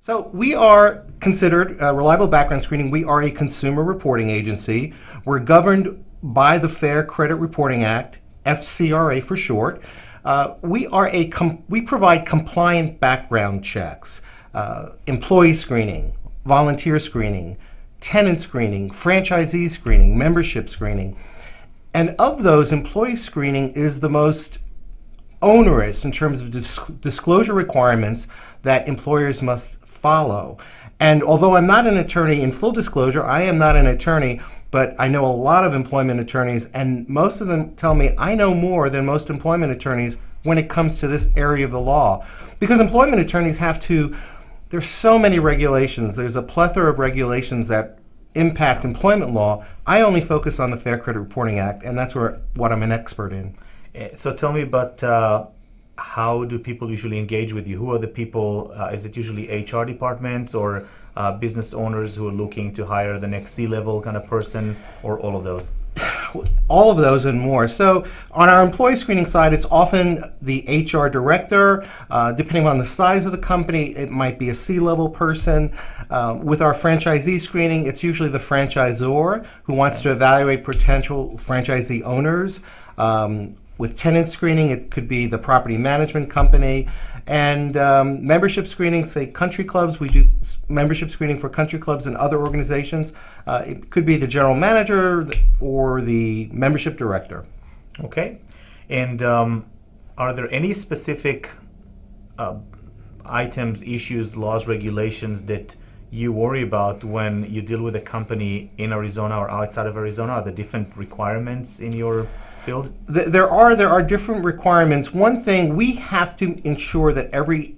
So we are considered reliable background screening. We are a consumer reporting agency. We're governed by the Fair Credit Reporting Act, FCRA for short. We provide compliant background checks, employee screening, volunteer screening, tenant screening, franchisee screening, membership screening. And of those, employee screening is the most onerous in terms of disclosure requirements that employers must follow. And although I'm not an attorney, in full disclosure, I am not an attorney, but I know a lot of employment attorneys, and most of them tell me I know more than most employment attorneys when it comes to this area of the law. Because employment attorneys there's so many regulations, there's a plethora of regulations that impact employment law. I only focus on the Fair Credit Reporting Act, and that's what I'm an expert in. So tell me about how do people usually engage with you? Who are the people? Is it usually HR departments or business owners who are looking to hire the next C-level kind of person, or all of those? All of those and more. So on our employee screening side, it's often the HR director. Depending on the size of the company, it might be a C-level person. With our franchisee screening, it's usually the franchisor who wants to evaluate potential franchisee owners. With tenant screening, it could be the property management company. And membership screening, say country clubs, we do membership screening for country clubs and other organizations. It could be the general manager or the membership director. Okay. And are there any specific items, issues, laws, regulations that you worry about when you deal with a company in Arizona or outside of Arizona? Are there different requirements in your field? There are different requirements. One thing, we have to ensure that every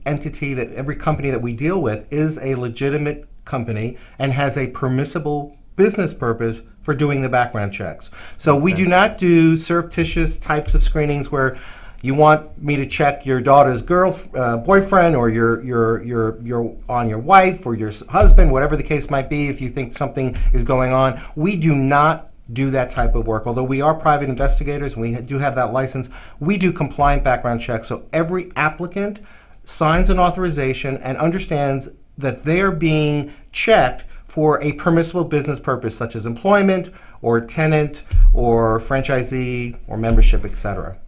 company that we deal with is a legitimate company and has a permissible business purpose for doing the background checks. So we do not do surreptitious types of screenings where you want me to check your daughter's boyfriend, or you're on your wife or your husband, whatever the case might be. If you think something is going on, we do not do that type of work. Although we are private investigators, we do have that license. We do compliant background checks, so every applicant signs an authorization and understands that they are being checked for a permissible business purpose, such as employment or tenant or franchisee or membership, etc.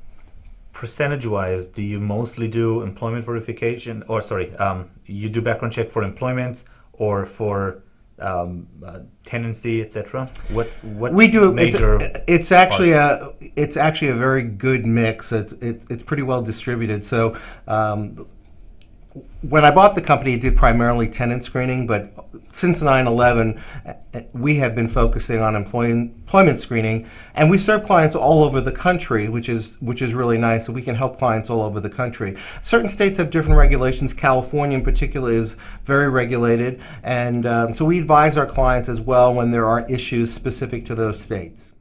Percentage-wise, do you mostly do employment verification, you do background check for employment or for tenancy, etc.? What we do? Major it's actually a very good mix. It's pretty well distributed. So when I bought the company, it did primarily tenant screening, but since 9/11, we have been focusing on employment screening, and we serve clients all over the country, which is really nice. So we can help clients all over the country. Certain states have different regulations. California, in particular, is very regulated, and so we advise our clients as well when there are issues specific to those states.